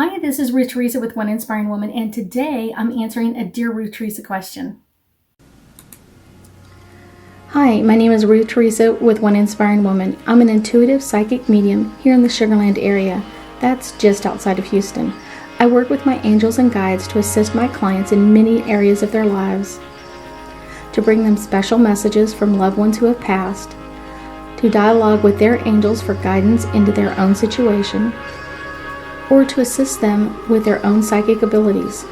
Hi, this is Ruth Theresa with One Inspiring Woman, and today I'm answering a Dear Ruth Theresa question. Hi, my name is Ruth Theresa with One Inspiring Woman. I'm an intuitive psychic medium here in the Sugar Land area. That's just outside of Houston. I work with my angels and guides to assist my clients in many areas of their lives, to bring them special messages from loved ones who have passed, to dialogue with their angels for guidance into their own situation, or to assist them with their own psychic abilities.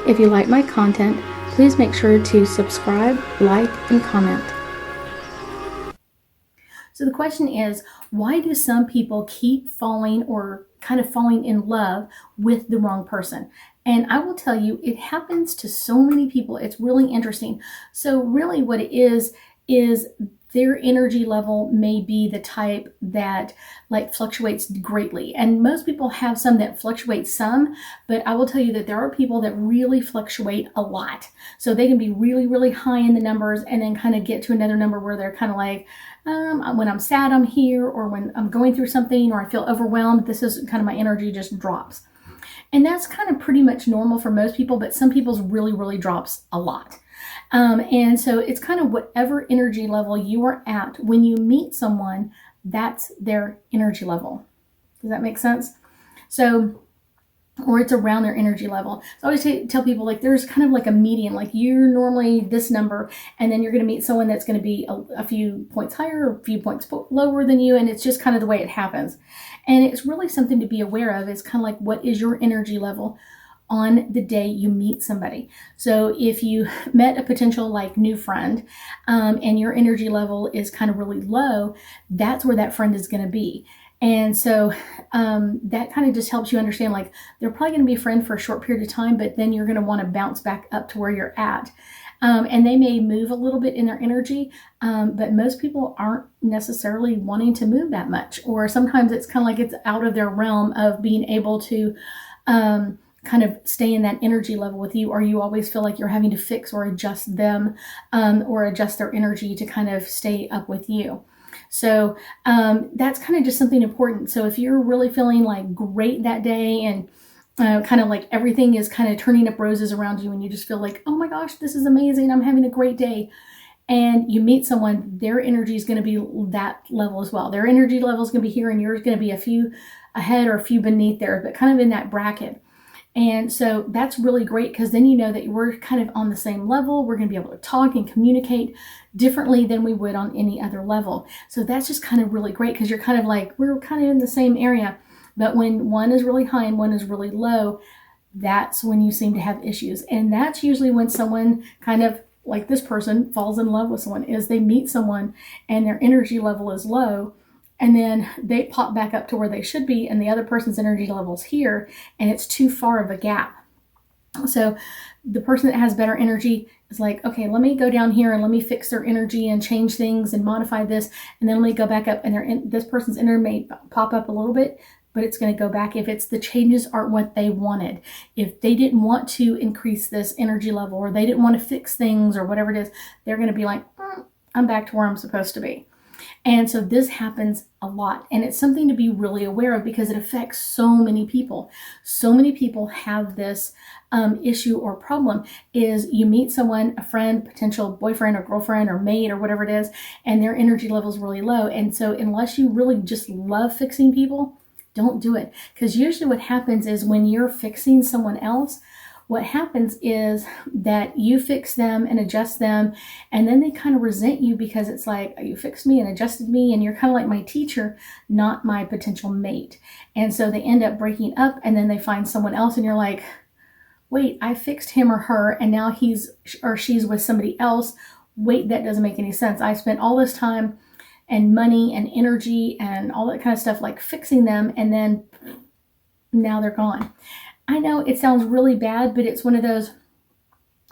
If you like my content, please make sure to subscribe, like, and comment. So the question is, why do some people keep falling or kind of falling in love with the wrong person? And I will tell you, it happens to so many people. It's really interesting. So really what it is their energy level may be the type that fluctuates greatly. And most people have some that fluctuate some, but I will tell you that there are people that really fluctuate a lot. So they can be really, really high in the numbers and then kind of get to another number where they're kind of like, when I'm sad, I'm here, or when I'm going through something or I feel overwhelmed, this is kind of my energy just drops. And that's kind of pretty much normal for most people, but some people's really, really drops a lot. And so it's kind of whatever energy level you are at when you meet someone, that's their energy level. Does that make sense? So, or it's around their energy level. So I always tell people, there's kind of like a median, you're normally this number, and then you're going to meet someone that's going to be a few points higher or a few points lower than you. And it's just kind of the way it happens. And it's really something to be aware of. It's kind of like, what is your energy level on the day you meet somebody? So if you met a potential new friend, and your energy level is kind of really low, that's where that friend is going to be. And so that kind of just helps you understand, they're probably going to be a friend for a short period of time, but then you're going to want to bounce back up to where you're at. And they may move a little bit in their energy, but most people aren't necessarily wanting to move that much. Or sometimes it's kind of like it's out of their realm of being able to kind of stay in that energy level with you, or you always feel like you're having to fix or adjust them, or adjust their energy to kind of stay up with you. So that's kind of just something important. So if you're really feeling great that day and kind of everything is kind of turning up roses around you and you just feel like, oh my gosh, this is amazing, I'm having a great day, and you meet someone, their energy is going to be that level as well. Their energy level is going to be here and yours is going to be a few ahead or a few beneath there, but kind of in that bracket. And so that's really great, because then you know that we're kind of on the same level. We're going to be able to talk and communicate differently than we would on any other level. So that's just kind of really great, because you're kind of we're kind of in the same area. But when one is really high and one is really low, that's when you seem to have issues. And that's usually when someone kind of like this person falls in love with someone, is they meet someone and their energy level is low, and then they pop back up to where they should be, and the other person's energy level's here, and it's too far of a gap. So the person that has better energy is like, okay, let me go down here and let me fix their energy and change things and modify this, and then let me go back up, and this person's energy may pop up a little bit, but it's going to go back if it's the changes aren't what they wanted. If they didn't want to increase this energy level, or they didn't want to fix things, or whatever it is, they're going to be like, I'm back to where I'm supposed to be. And so this happens a lot, and it's something to be really aware of, because it affects so many people. So many people have this issue or problem, is you meet someone, a friend, potential boyfriend or girlfriend or mate or whatever it is, and their energy level is really low. And so unless you really just love fixing people, don't do it. Because usually what happens is when you're fixing someone else, what happens is that you fix them and adjust them, and then they kind of resent you, because it's like, you fixed me and adjusted me, and you're kind of like my teacher, not my potential mate. And so they end up breaking up, and then they find someone else, and you're like, wait, I fixed him or her, and now he's or she's with somebody else. Wait, that doesn't make any sense. I spent all this time and money and energy and all that kind of stuff fixing them, and then now they're gone. I know it sounds really bad, but it's one of those,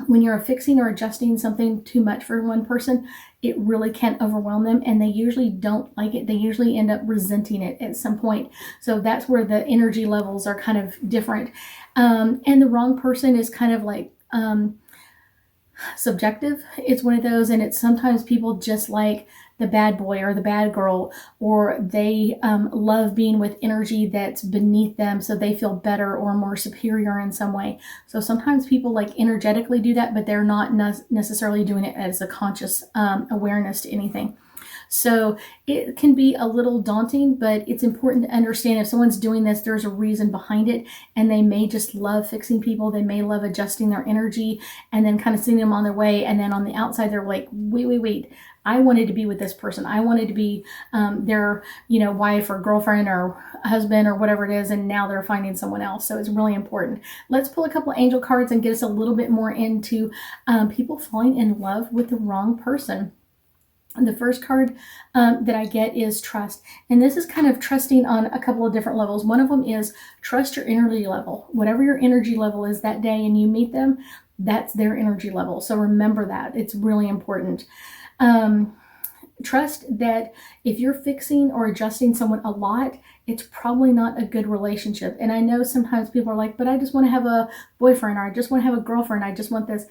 when you're fixing or adjusting something too much for one person, it really can overwhelm them, and they usually don't like it. They usually end up resenting it at some point. So that's where the energy levels are kind of different. And the wrong person is kind of subjective. It's one of those, and it's sometimes people just the bad boy or the bad girl, or they love being with energy that's beneath them so they feel better or more superior in some way. So sometimes people like energetically do that, but they're not necessarily doing it as a conscious awareness to anything. So it can be a little daunting, but it's important to understand if someone's doing this, there's a reason behind it, and they may just love fixing people. They may love adjusting their energy and then kind of seeing them on their way. And then on the outside, they're like, wait. I wanted to be with this person. I wanted to be their, wife or girlfriend or husband or whatever it is, and now they're finding someone else. So it's really important. Let's pull a couple of angel cards and get us a little bit more into people falling in love with the wrong person. The first card that I get is trust. And this is kind of trusting on a couple of different levels. One of them is trust your energy level. Whatever your energy level is that day and you meet them, that's their energy level. So remember that. It's really important. Trust that if you're fixing or adjusting someone a lot, it's probably not a good relationship. And I know sometimes people are like, but I just want to have a boyfriend, or I just want to have a girlfriend. I just want this.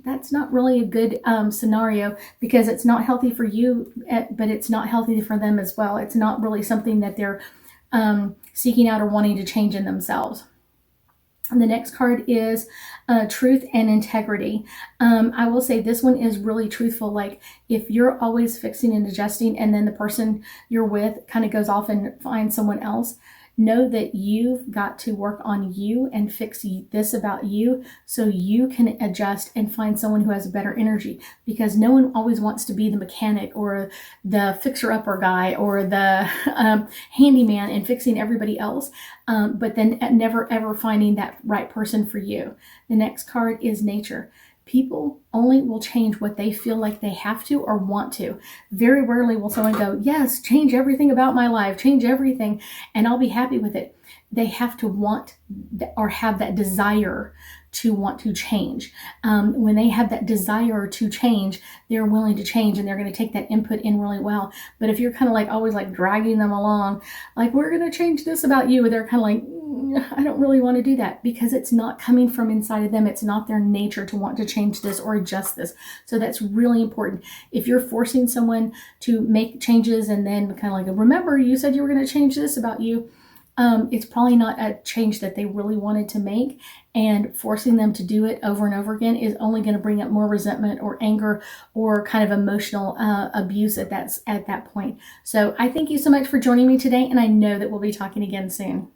That's not really a good scenario, because it's not healthy for you, but it's not healthy for them as well. It's not really something that they're seeking out or wanting to change in themselves. And the next card is truth and integrity. I will say this one is really truthful. Like if you're always fixing and adjusting, and then the person you're with kind of goes off and finds someone else, know that you've got to work on you and fix this about you so you can adjust and find someone who has a better energy, because no one always wants to be the mechanic or the fixer-upper guy or the handyman and fixing everybody else, but then never ever finding that right person for you. The next card is nature. People only will change what they feel like they have to or want to. Very rarely will someone go, yes, change everything about my life, change everything, and I'll be happy with it. They have to want or have that desire to want to change. When they have that desire to change, they're willing to change, and they're going to take that input in really well. But if you're kind of like always like dragging them along, like we're going to change this about you, they're kind of like, I don't really want to do that, because it's not coming from inside of them. It's not their nature to want to change this or adjust this. So that's really important. If you're forcing someone to make changes and then kind of like, remember, you said you were going to change this about you, it's probably not a change that they really wanted to make, and forcing them to do it over and over again is only going to bring up more resentment or anger or kind of emotional abuse at that point. So I thank you so much for joining me today, and I know that we'll be talking again soon.